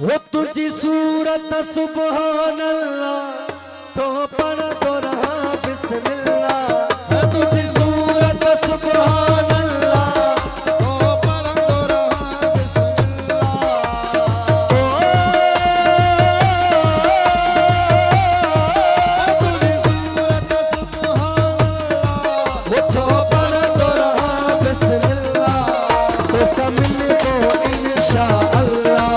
वो तुझी सूरत सुभान अल्लाह तो पढ़ तो रहा बिस्मिल्लाह। वो तुझी सूरत सुभान अल्लाह तो पढ़ तो रहा बिस्मिल्लाह। तुझी सूरत सुभान अल्लाह वो तो पढ़ तो रहा बिस्मिल्लाह। तो समिल को इंशाअल्लाह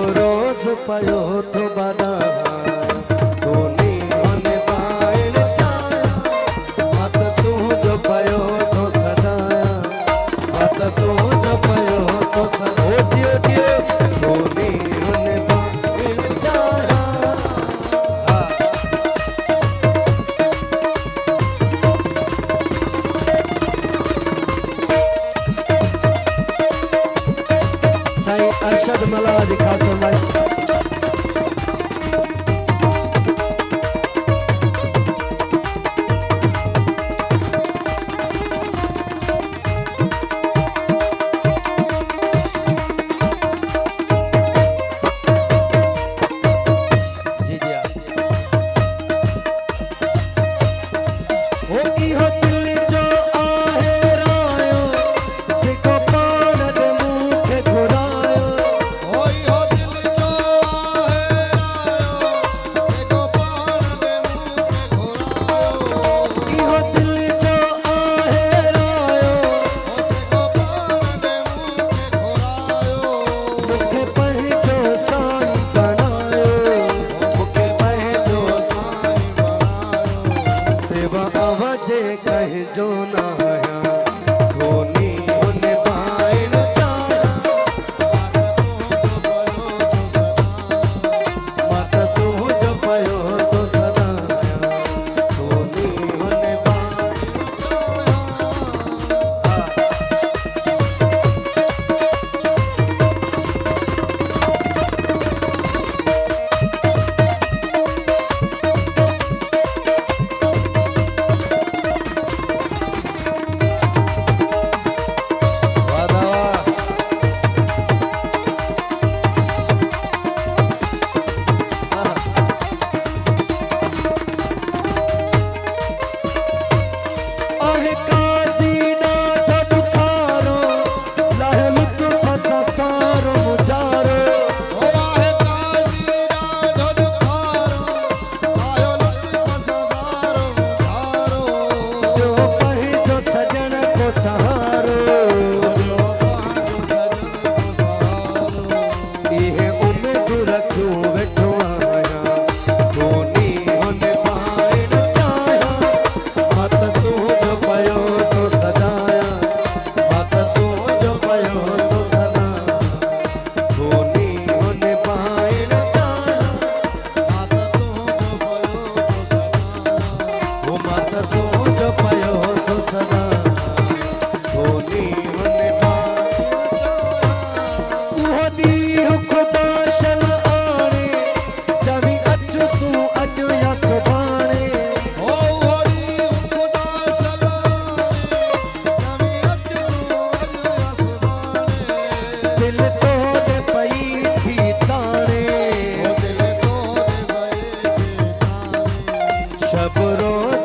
रोज पयो तो बना तू नी होने पाए चाया मत तू जो पयो तो सदाया मत तू जो पयो तो सदा जियो जियो तू नी होने पाए चाया। साईं अरशद मलाज खासम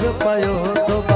जो पायो तो